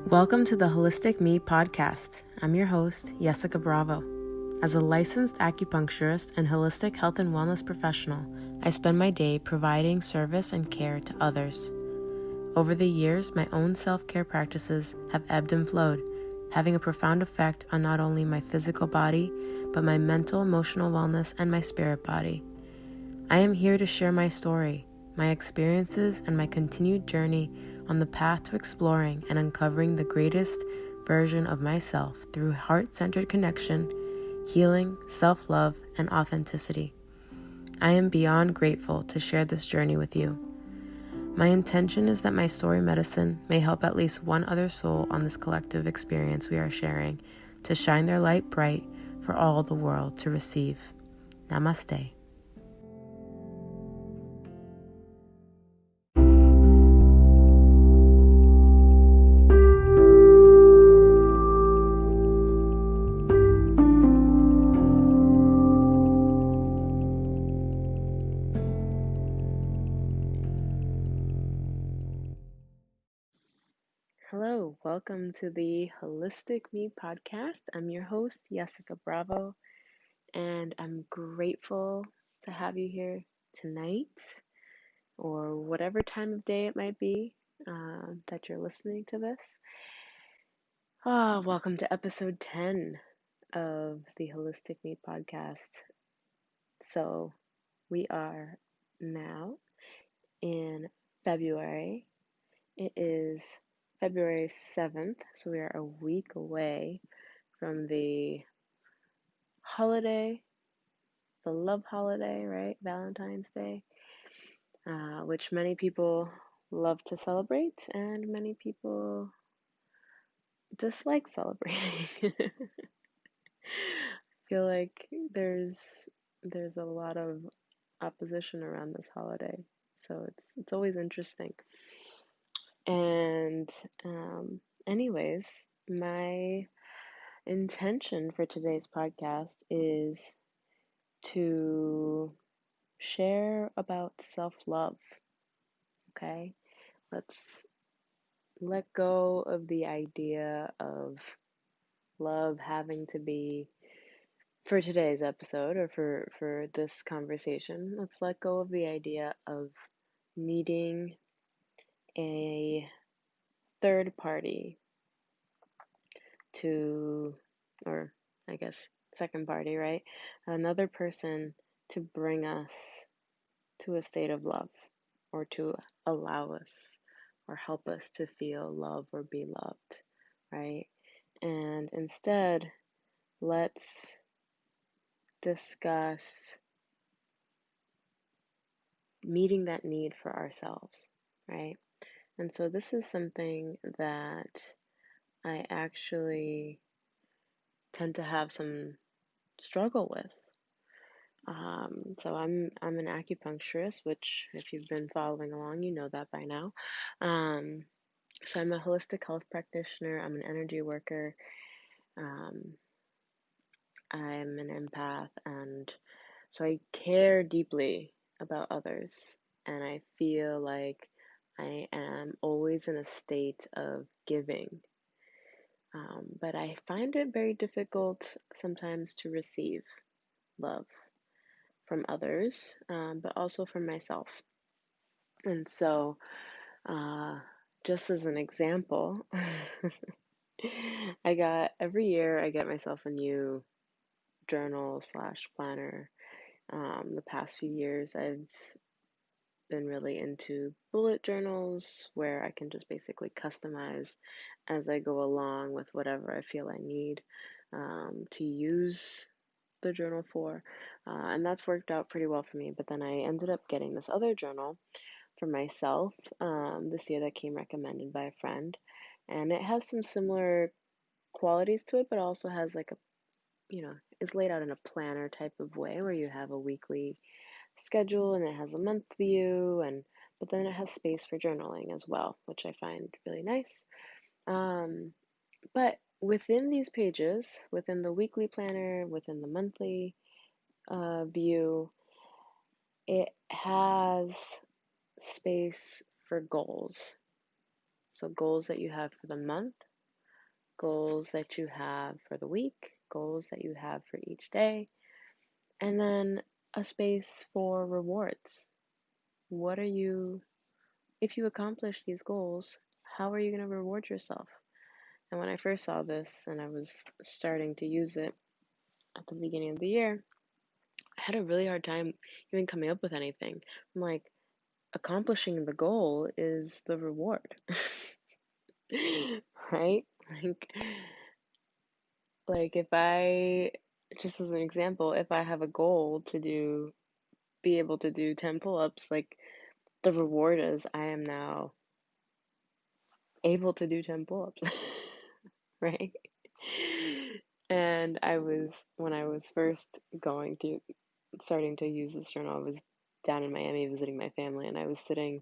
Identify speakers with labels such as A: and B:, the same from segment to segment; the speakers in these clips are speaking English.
A: Welcome to the Holistic Me podcast. I'm your host, Jessica Bravo. As a licensed acupuncturist and holistic health and wellness professional, I spend my day providing service and care to others. Over the years, my own self-care practices have ebbed and flowed, having a profound effect on not only my physical body, but my mental, emotional wellness and my spirit body. I am here to share my story, my experiences, and my continued journey on the path to exploring and uncovering the greatest version of myself through heart-centered connection, healing, self-love, and authenticity. I am beyond grateful to share this journey with you. My intention is that my story medicine may help at least one other soul on this collective experience we are sharing to shine their light bright for all the world to receive. Namaste. Hello, welcome to the Holistic Me podcast. I'm your host, Jessica Bravo, and I'm grateful to have you here tonight or whatever time of day it might be that you're listening to this. Welcome to episode 10 of the Holistic Me podcast. So we are now in February. It is February 7th, so we are a week away from the holiday, the love holiday, right? Valentine's Day, which many people love to celebrate and many people dislike celebrating. I feel like there's a lot of opposition around this holiday, so it's always interesting. And anyways, my intention for today's podcast is to share about self-love. Okay, let's let go of the idea of love having to be, for today's episode or for this conversation, let's let go of the idea of needing a third party to, or I guess second party, right? Another person to bring us to a state of love or to allow us or help us to feel love or be loved, right? And instead, let's discuss meeting that need for ourselves, right? And so this is something that I actually tend to have some struggle with. So I'm an acupuncturist, which if you've been following along, you know that by now. So I'm a holistic health practitioner. I'm an energy worker. Um, I'm an empath, and so I care deeply about others, and I feel like I am always in a state of giving. But I find it very difficult sometimes to receive love from others, but also from myself. And so, just as an example, every year I get myself a new journal slash planner. The past few years I've been really into bullet journals where I can just basically customize as I go along with whatever I feel I need to use the journal for. And that's worked out pretty well for me. But then I ended up getting this other journal for myself this year that came recommended by a friend. And it has some similar qualities to it, but also has like is laid out in a planner type of way where you have a weekly schedule and it has a month view, but then it has space for journaling as well, which I find really nice. But within these pages, within the weekly planner, within the monthly view, it has space for goals. So goals that you have for the month, goals that you have for the week, goals that you have for each day, and then a space for rewards. What are you, if you accomplish these goals, how are you going to reward yourself? And when I first saw this and I was starting to use it at the beginning of the year, I had a really hard time even coming up with anything. I'm like, accomplishing the goal is the reward, right? Like if I, just as an example, if I have a goal to be able to do 10 pull-ups, like the reward is I am now able to do 10 pull-ups, right? And when I was first starting to use this journal, I was down in Miami visiting my family, and I was sitting,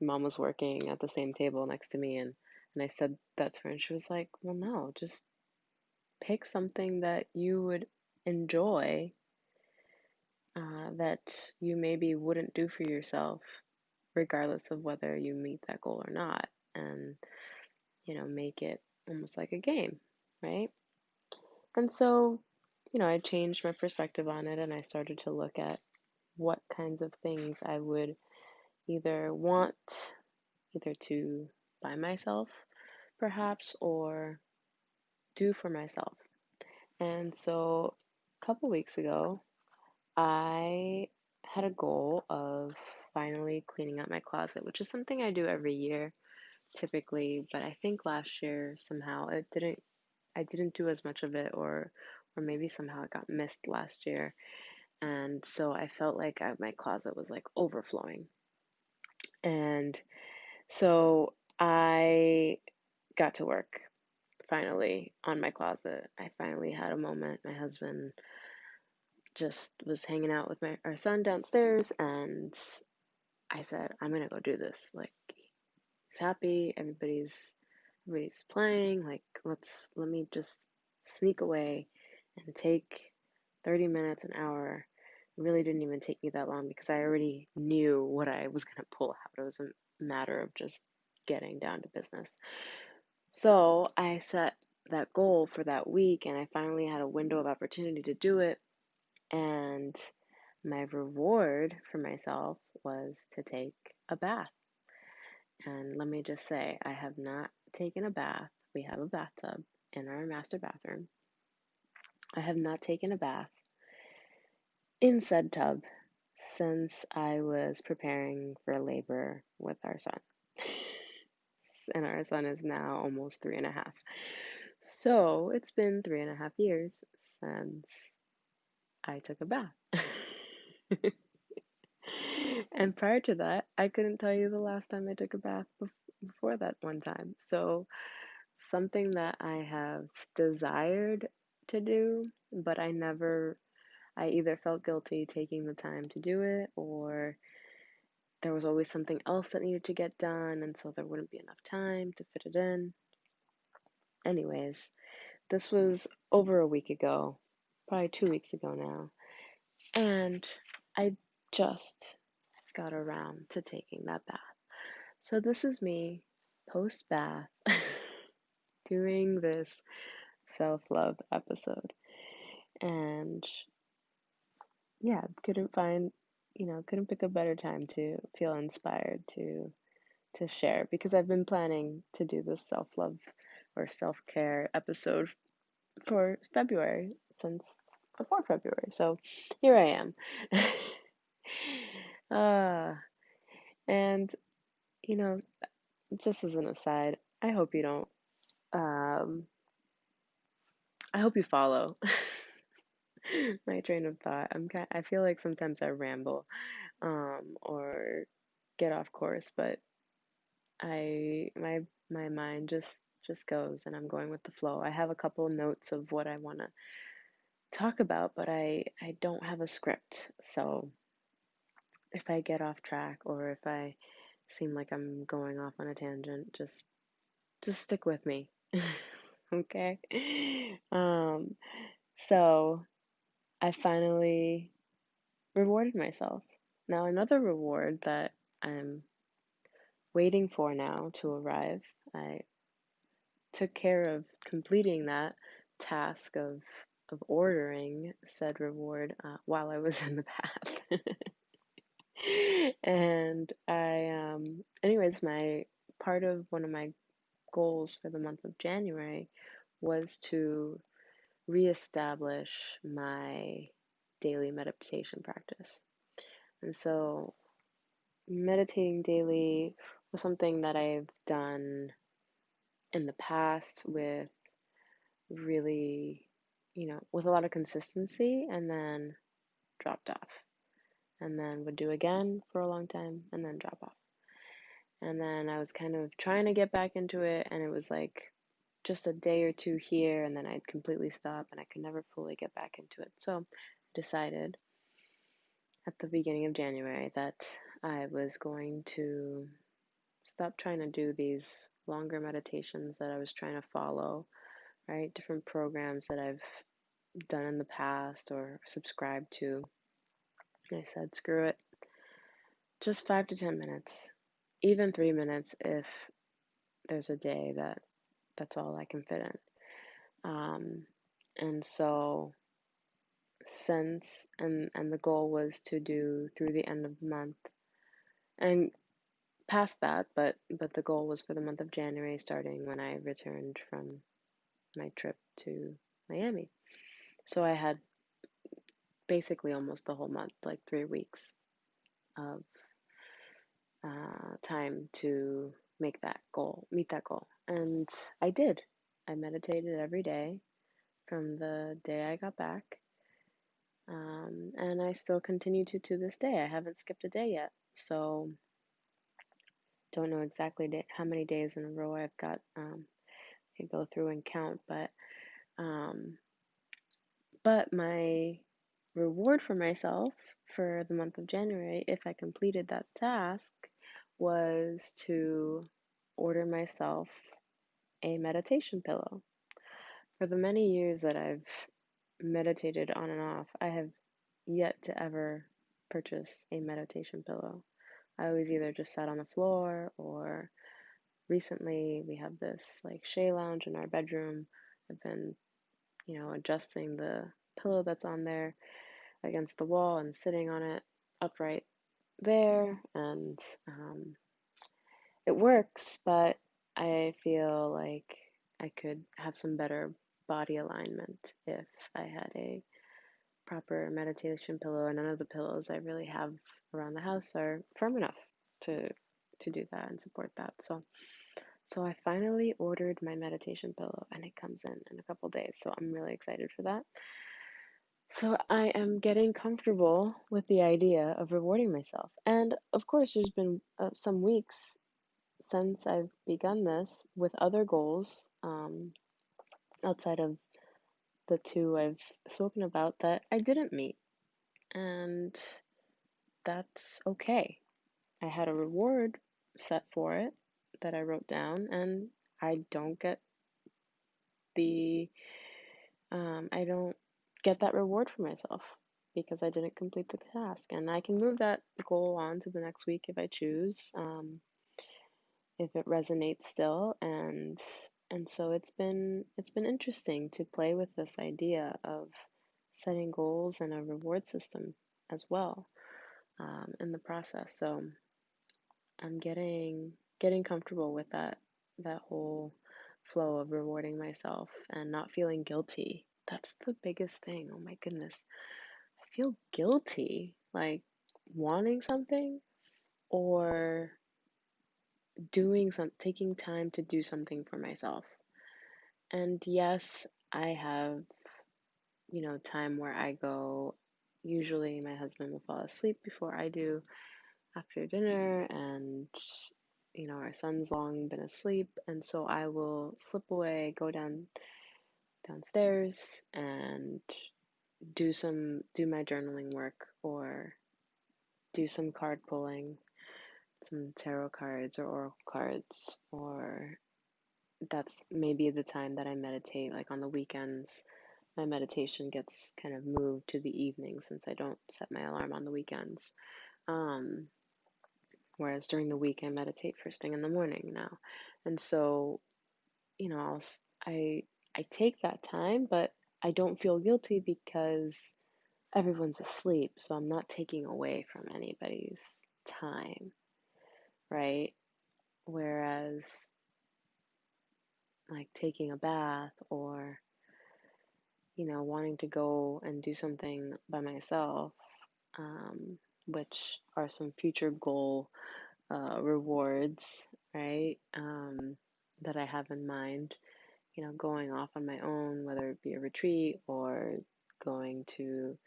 A: my mom was working at the same table next to me, and I said that to her, and she was like, well, no, just pick something that you would enjoy, that you maybe wouldn't do for yourself, regardless of whether you meet that goal or not, and, make it almost like a game, right? And so, I changed my perspective on it, and I started to look at what kinds of things I would either want either to buy myself, perhaps, or do for myself. And so a couple weeks ago, I had a goal of finally cleaning out my closet, which is something I do every year typically, but I think last year somehow I didn't do as much of it, or maybe somehow it got missed last year. And so I felt like my closet was like overflowing. And so I got to work finally on my closet. I finally had a moment. My husband just was hanging out with our son downstairs, and I said, I'm gonna go do this. Like, he's happy, everybody's playing, like let me just sneak away and take 30 minutes, an hour. It really didn't even take me that long because I already knew what I was gonna pull out. It was a matter of just getting down to business. So I set that goal for that week, and I finally had a window of opportunity to do it. And my reward for myself was to take a bath. And let me just say, I have not taken a bath. We have a bathtub in our master bathroom. I have not taken a bath in said tub since I was preparing for labor with our son. And our son is now almost 3.5. So it's been 3.5 years since I took a bath. And prior to that, I couldn't tell you the last time I took a bath before that one time. So something that I have desired to do, but I either felt guilty taking the time to do it, or there was always something else that needed to get done, and so there wouldn't be enough time to fit it in. Anyways, this was over a week ago, probably 2 weeks ago now, and I just got around to taking that bath. So this is me post bath doing this self-love episode. And yeah, couldn't pick a better time to feel inspired to share, because I've been planning to do this self-love or self-care episode for February, since before February. So here I am. And just as an aside, I hope you don't I hope you follow my train of thought. I feel like sometimes I ramble, or get off course, but my mind just goes, and I'm going with the flow. I have a couple notes of what I want to talk about, but I don't have a script. So if I get off track, or if I seem like I'm going off on a tangent, just stick with me. Okay? So I finally rewarded myself. Now, another reward that I'm waiting for now to arrive, I took care of completing that task of ordering said reward while I was in the bath. And anyways, my part of one of my goals for the month of January was to reestablish my daily meditation practice. And so meditating daily was something that I've done in the past with really, with a lot of consistency, and then dropped off. And then would do again for a long time and then drop off. And then I was kind of trying to get back into it, and it was like just a day or two here, and then I'd completely stop, and I could never fully get back into it. So I decided at the beginning of January that I was going to stop trying to do these longer meditations that I was trying to follow, right? Different programs that I've done in the past or subscribed to. And I said, screw it. Just 5 to 10 minutes, even 3 minutes if there's a day that's all I can fit in. And so and the goal was to do through the end of the month and past that, but the goal was for the month of January, starting when I returned from my trip to Miami. So I had basically almost the whole month, like 3 weeks of time to meet that goal. And I did. I meditated every day from the day I got back. And I still continue to this day. I haven't skipped a day yet. So don't know exactly how many days in a row I've got. I could go through and count, um, but my reward for myself for the month of January, if I completed that task, was to order myself a meditation pillow. For the many years that I've meditated on and off, I have yet to ever purchase a meditation pillow. I always either just sat on the floor, or recently we have this like Shea lounge in our bedroom. I've been, adjusting the pillow that's on there against the wall and sitting on it upright there, and it works, but I feel like I could have some better body alignment if I had a proper meditation pillow, and none of the pillows I really have around the house are firm enough to do that and support that. So I finally ordered my meditation pillow, and it comes in a couple days. So I'm really excited for that. So I am getting comfortable with the idea of rewarding myself. And of course, there's been some weeks since I've begun this with other goals outside of the two I've spoken about that I didn't meet. And that's okay. I had a reward set for it that I wrote down, and I don't get the I don't get that reward for myself because I didn't complete the task. And I can move that goal on to the next week if I choose, if it resonates still. And so it's been interesting to play with this idea of setting goals and a reward system as well, in the process. So I'm getting comfortable with that whole flow of rewarding myself and not feeling guilty. That's the biggest thing. Oh my goodness. I feel guilty, like wanting something or taking time to do something for myself. And yes, I have, time where I go. Usually my husband will fall asleep before I do after dinner, and our son's long been asleep, and so I will slip away, go downstairs and do my journaling work, or do some card pulling, some tarot cards or oracle cards, or that's maybe the time that I meditate. Like on the weekends, my meditation gets kind of moved to the evening since I don't set my alarm on the weekends. Whereas during the week, I meditate first thing in the morning now. And so I take that time, but I don't feel guilty because everyone's asleep, so I'm not taking away from anybody's time, right? Whereas like taking a bath or, wanting to go and do something by myself, um, which are some future goal rewards, right? That I have in mind, going off on my own, whether it be a retreat or going to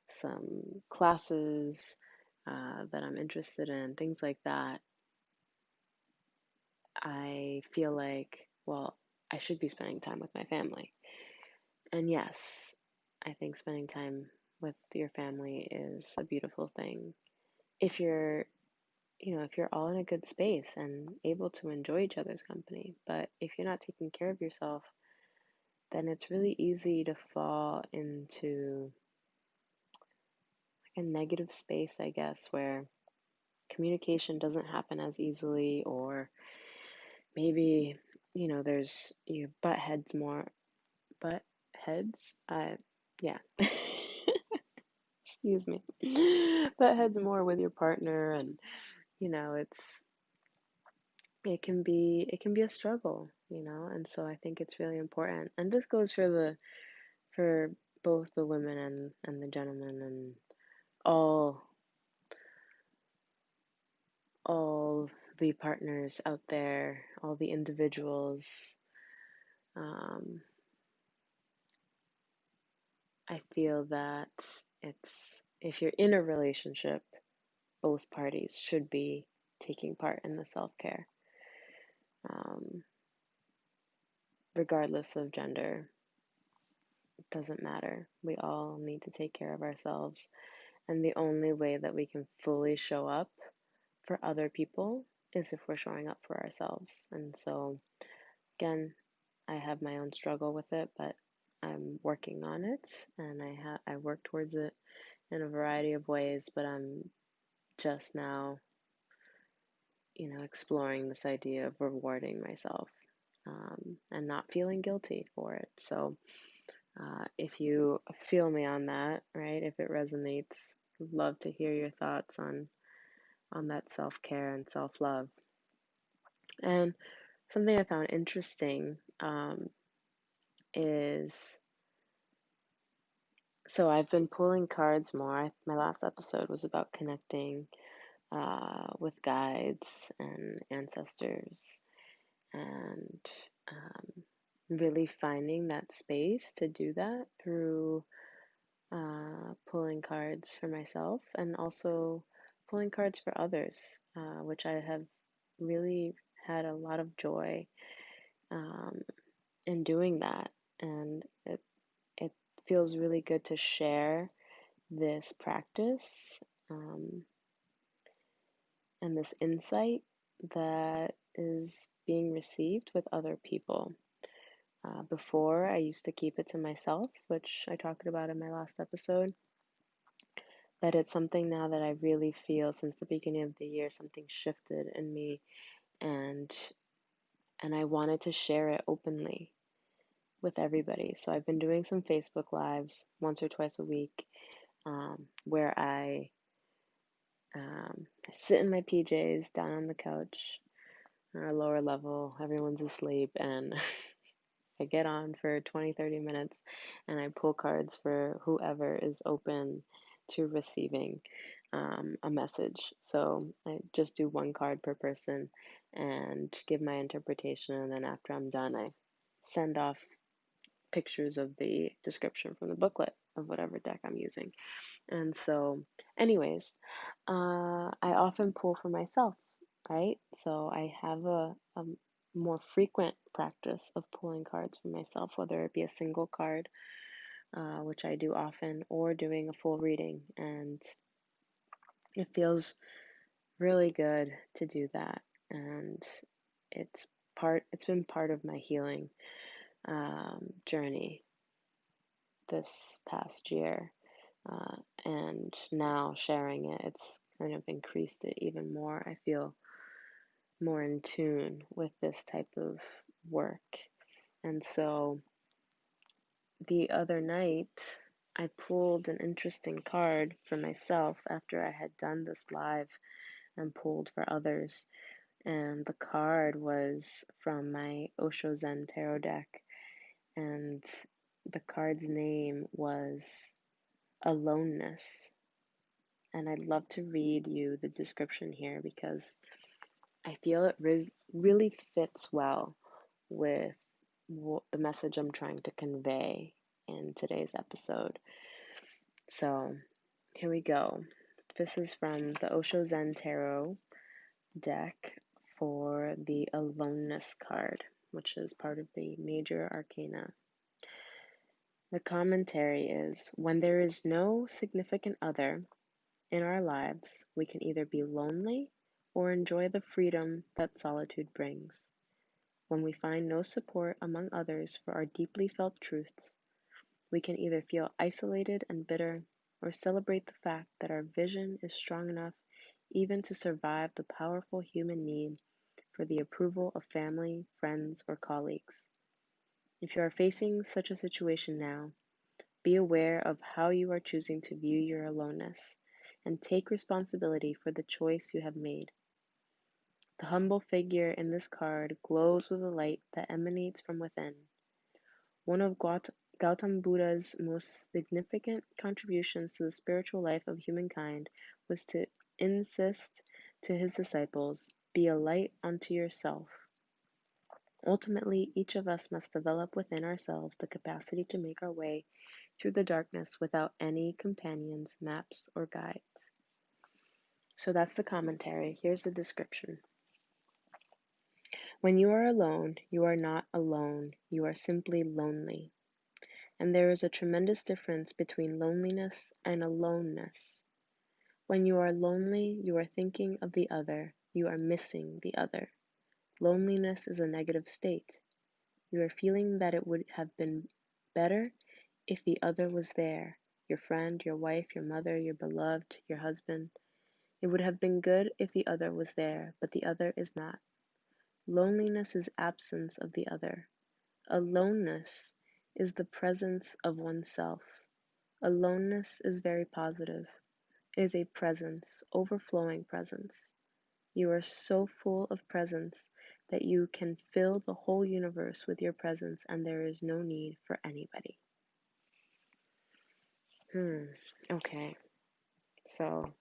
A: some classes that I'm interested in, things like that. I feel like, well, I should be spending time with my family. And yes, I think spending time with your family is a beautiful thing if you're all in a good space and able to enjoy each other's company. But if you're not taking care of yourself, then it's really easy to fall into like a negative space, I guess, where communication doesn't happen as easily, or maybe, there's you butt heads more. Butt heads? Yeah. Excuse me. Butt heads more with your partner, and it's it can be a struggle, and so I think it's really important. And this goes for both the women and the gentlemen, and all all the partners out there, all the individuals. um, I feel that it's if you're in a relationship, both parties should be taking part in the self-care, um, regardless of gender. It doesn't matter. We all need to take care of ourselves. And the only way that we can fully show up for other people is if we're showing up for ourselves. And so, again, I have my own struggle with it, but I'm working on it, and I work towards it in a variety of ways, but I'm just now, exploring this idea of rewarding myself, and not feeling guilty for it. So, if you feel me on that, right, if it resonates, I'd love to hear your thoughts on that self-care and self-love. And something I found interesting, is, so I've been pulling cards more. My last episode was about connecting with guides and ancestors, and really finding that space to do that through pulling cards for myself and also pulling cards for others, which I have really had a lot of joy um, in doing that. And it feels really good to share this practice, um, and this insight that is being received with other people. Before, I used to keep it to myself, which I talked about in my last episode. But it's something now that I really feel since the beginning of the year, something shifted in me, and I wanted to share it openly with everybody. So I've been doing some Facebook lives once or twice a week, where I sit in my PJs down on the couch, or a lower level, everyone's asleep, and I get on for 20, 30 minutes, and I pull cards for whoever is open to receiving a message. So I just do one card per person and give my interpretation, and then after I'm done, I send off pictures of the description from the booklet of whatever deck I'm using. And so, anyways, I often pull for myself, right? So I have a more frequent practice of pulling cards for myself, whether it be a single card, which I do often, or doing a full reading. And it feels really good to do that. And it's been part of my healing journey this past year. And now sharing it, it's kind of increased it even more. I feel more in tune with this type of work. And so the other night, I pulled an interesting card for myself after I had done this live and pulled for others. And the card was from my Osho Zen Tarot deck. And the card's name was Aloneness. And I'd love to read you the description here because I feel it really fits well with the message I'm trying to convey in today's episode. So here we go. This is from the Osho Zen Tarot deck for the Aloneness card, which is part of the major arcana. The commentary is, when there is no significant other in our lives, we can either be lonely or enjoy the freedom that solitude brings. When we find no support among others for our deeply felt truths, we can either feel isolated and bitter or celebrate the fact that our vision is strong enough even to survive the powerful human need for the approval of family, friends, or colleagues. If you are facing such a situation now, be aware of how you are choosing to view your aloneness and take responsibility for the choice you have made. The humble figure in this card glows with a light that emanates from within. One of Gautam Buddha's most significant contributions to the spiritual life of humankind was to insist to his disciples, be a light unto yourself. Ultimately, each of us must develop within ourselves the capacity to make our way through the darkness without any companions, maps, or guides. So that's the commentary. Here's the description. When you are alone, you are not alone. You are simply lonely. And there is a tremendous difference between loneliness and aloneness. When you are lonely, you are thinking of the other. You are missing the other. Loneliness is a negative state. You are feeling that it would have been better if the other was there. Your friend, your wife, your mother, your beloved, your husband. It would have been good if the other was there, but the other is not. Loneliness is absence of the other. Aloneness is the presence of oneself. Aloneness is very positive. It is a presence, overflowing presence. You are so full of presence that you can fill the whole universe with your presence, and there is no need for anybody. Okay. So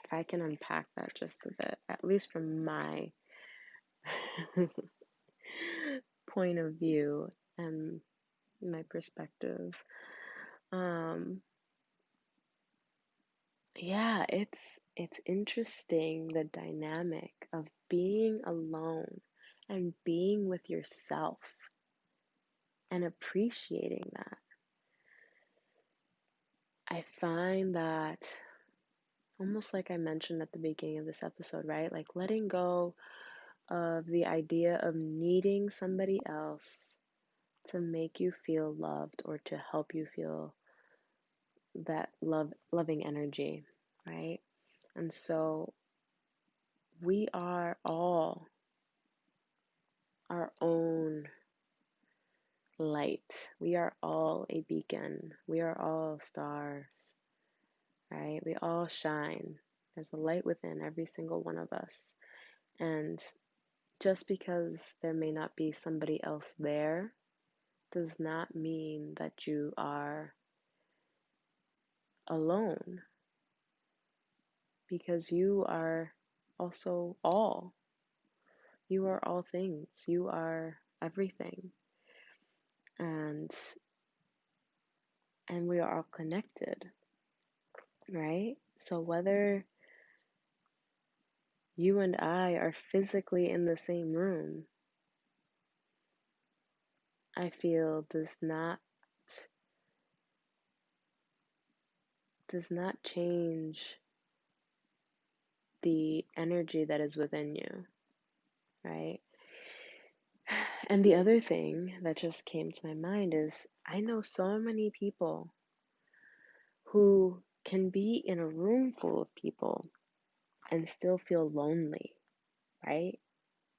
A: if I can unpack that just a bit, at least from my point of view and my perspective. Yeah, it's interesting, the dynamic of being alone and being with yourself and appreciating that. I find that, almost like I mentioned at the beginning of this episode, right? Like letting go of the idea of needing somebody else to make you feel loved or to help you feel that loving energy, right? And so we are all our own light. We are all a beacon. We are all stars, right? We all shine. There's a light within every single one of us. And just because there may not be somebody else there does not mean that you are alone, because you are also all. You are all things. You are everything. And we are all connected, right? So whether you and I are physically in the same room, I feel does not change the energy that is within you, right? And the other thing that just came to my mind is, I know so many people who can be in a room full of people and still feel lonely, right?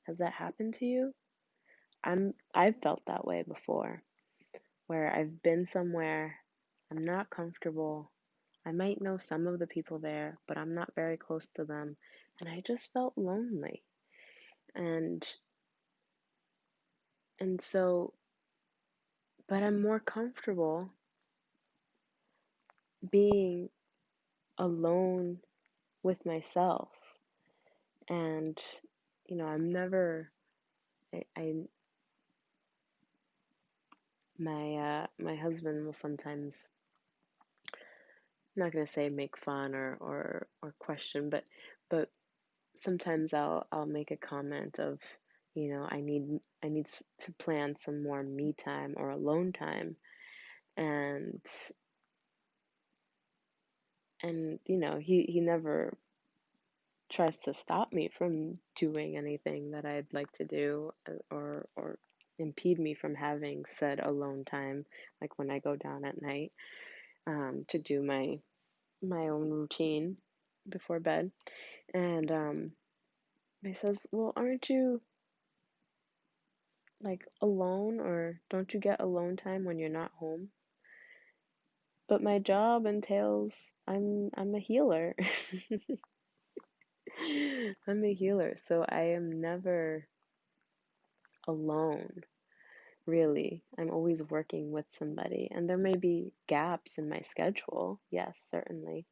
A: Has that happened to you? I've felt that way before, where I've been somewhere, I'm not comfortable. I might know some of the people there, but I'm not very close to them, and I just felt lonely. And so, but I'm more comfortable being alone with myself. And I'm never I my husband will sometimes, I'm not gonna say make fun or question, but sometimes I'll make a comment of, I need to plan some more me time or alone time, and he never tries to stop me from doing anything that I'd like to do, or impede me from having said alone time, like when I go down at night, to do my own routine before bed. And he says, "Well, aren't you like alone, or don't you get alone time when you're not home?" But my job entails, I'm a healer. I'm a healer, so I am never alone, really. I'm always working with somebody, and there may be gaps in my schedule, yes, certainly.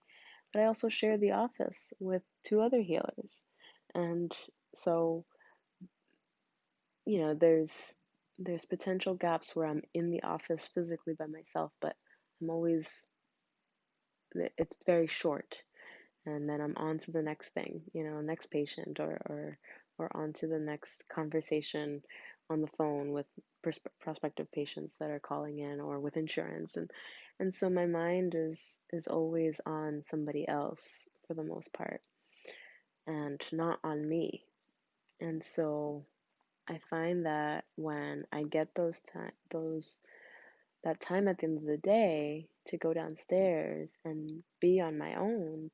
A: But I also share the office with two other healers. And so, there's potential gaps where I'm in the office physically by myself, but I'm always, it's very short, and then I'm on to the next thing, next patient, or on to the next conversation on the phone with prospective patients that are calling in, or with insurance. And so my mind is always on somebody else for the most part, and not on me. And so I find that when I get that time at the end of the day to go downstairs and be on my own,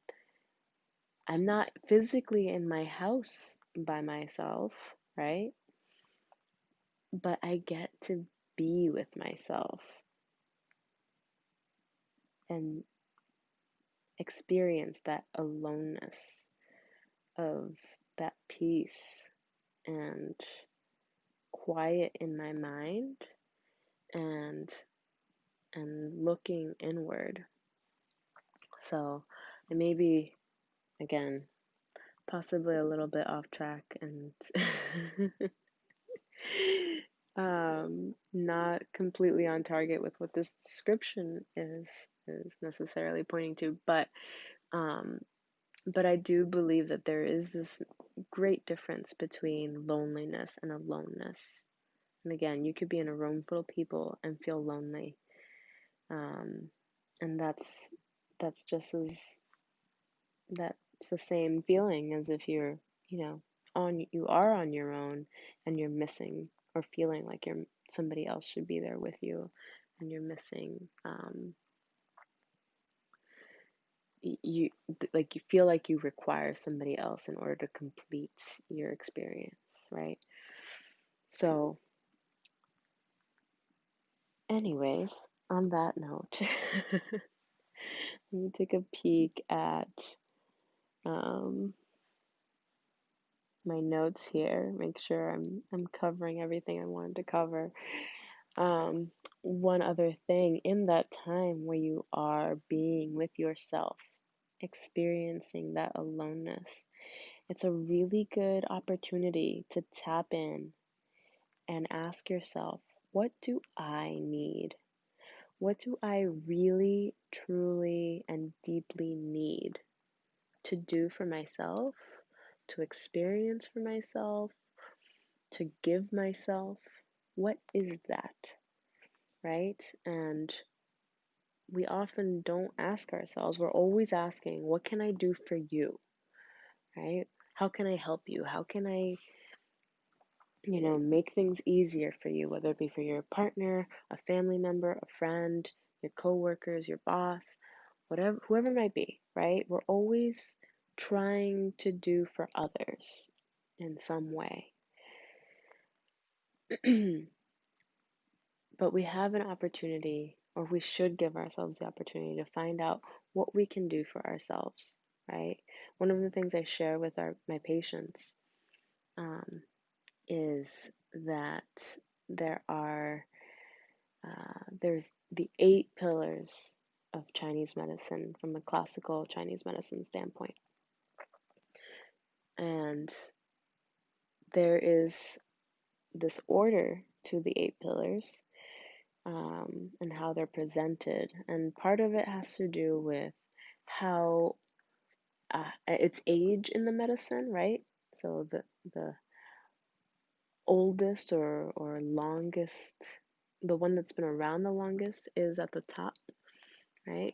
A: I'm not physically in my house by myself, right? But I get to be with myself and experience that aloneness, of that peace and quiet in my mind, and looking inward. So I may be, again, possibly a little bit off track, and not completely on target with what this description is necessarily pointing to, but I do believe that there is this great difference between loneliness and aloneness. And again, you could be in a room full of people and feel lonely, and that's just as that's the same feeling as if you're, you are on your own, and you're missing, or feeling like somebody else should be there with you, and you're missing, you like, you feel like you require somebody else in order to complete your experience, right? So anyways, on that note, let me take a peek at um, my notes here, make sure I'm covering everything I wanted to cover. Um, One other thing, in that time where you are being with yourself, experiencing that aloneness, it's a really good opportunity to tap in and ask yourself, what do I need? What do I really, truly, and deeply need to do for myself, to experience for myself, to give myself? What is that, right? And we often don't ask ourselves. We're always asking, what can I do for you, right? How can I help you? How can I, make things easier for you, whether it be for your partner, a family member, a friend, your coworkers, your boss, whatever, whoever it might be, right? We're always trying to do for others in some way. But we have an opportunity, or we should give ourselves the opportunity to find out what we can do for ourselves, right? One of the things I share with my patients is that there's the 8 pillars of Chinese medicine from a classical Chinese medicine standpoint. And there is this order to the 8 pillars, and how they're presented. And part of it has to do with how its age in the medicine, right? So the oldest or longest, the one that's been around the longest is at the top, right?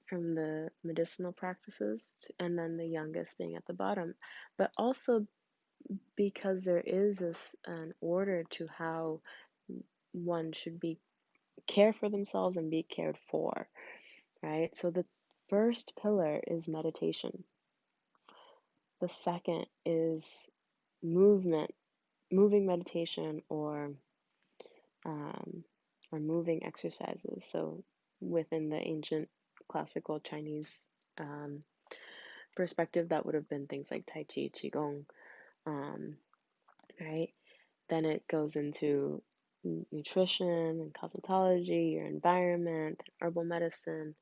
A: From the medicinal practices, and then the youngest being at the bottom. But also because there is an order to how one should be care for themselves and be cared for, right? So the first pillar is meditation. The second is movement, moving meditation, um, or moving exercises. So within the ancient classical Chinese perspective, that would have been things like Tai Chi, Qigong, right? Then it goes into nutrition and cosmetology, your environment, herbal medicine.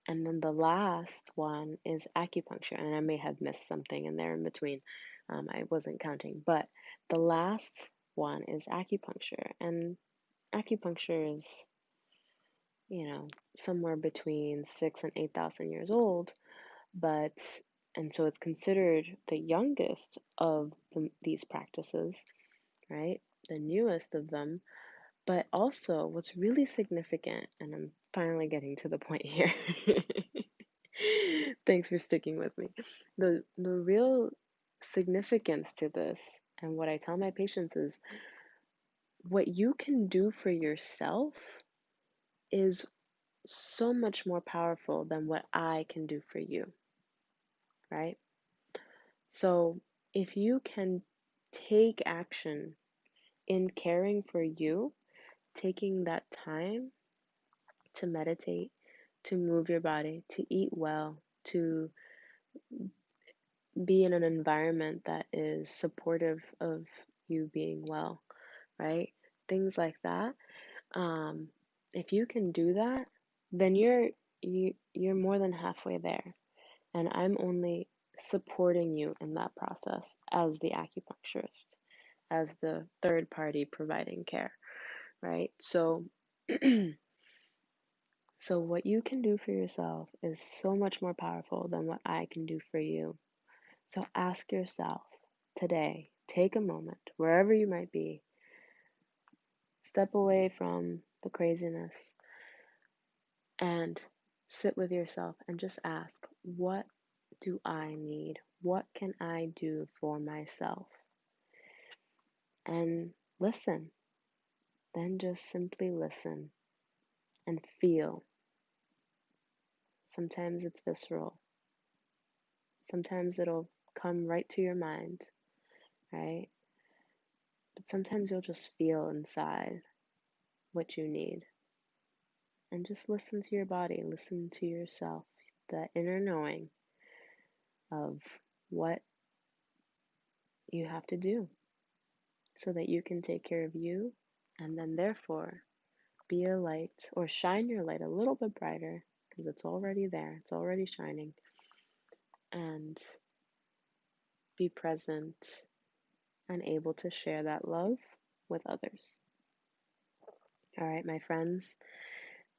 A: And then the last one is acupuncture. And I may have missed something in there in between. I wasn't counting. But the last one is acupuncture. And acupuncture is, somewhere between 6 and 8,000 years old. And so it's considered the youngest of these practices, right? The newest of them. But also, what's really significant, and I'm finally getting to the point here. Thanks for sticking with me. The real significance to this, and what I tell my patients, is what you can do for yourself is so much more powerful than what I can do for you, right? So if you can take action in caring for you, taking that time to meditate, to move your body, to eat well, to be in an environment that is supportive of you being well, right? Things like that. Um, if you can do that, then you're more than halfway there. And I'm only supporting you in that process as the acupuncturist, as the third party providing care, right? So so what you can do for yourself is so much more powerful than what I can do for you. So ask yourself today, take a moment, wherever you might be, step away from the craziness and sit with yourself and just ask, what do I need? What can I do for myself? And listen. Then just simply listen and feel. Sometimes it's visceral. Sometimes it'll come right to your mind, right? But sometimes you'll just feel inside what you need. And just listen to your body, listen to yourself, that inner knowing of what you have to do so that you can take care of you, and then therefore be a light, or shine your light a little bit brighter, because it's already there, it's already shining, and be present and able to share that love with others. All right, my friends,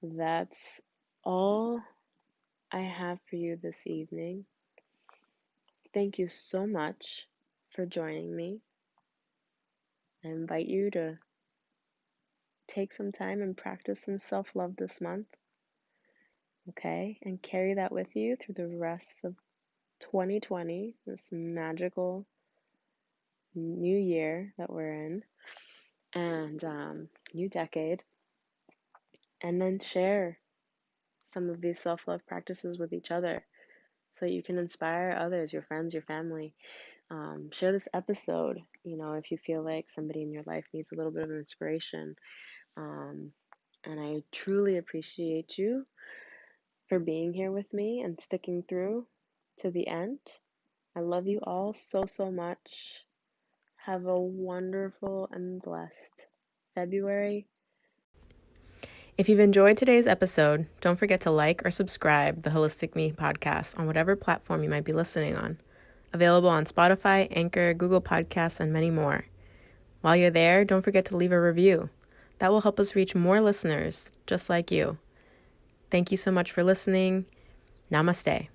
A: that's all I have for you this evening. Thank you so much for joining me. I invite you to take some time and practice some self-love this month, okay? And carry that with you through the rest of 2020, this magical new year that we're in, and new decade. And then share some of these self-love practices with each other. so you can inspire others, your friends, your family. Share this episode, if you feel like somebody in your life needs a little bit of inspiration. Um, and I truly appreciate you for being here with me and sticking through to the end. I love you all so, so much. Have a wonderful and blessed February. If you've enjoyed today's episode, don't forget to like or subscribe the Wholistic Me podcast on whatever platform you might be listening on. Available on Spotify, Anchor, Google Podcasts, and many more. While you're there, don't forget to leave a review. That will help us reach more listeners just like you. Thank you so much for listening. Namaste.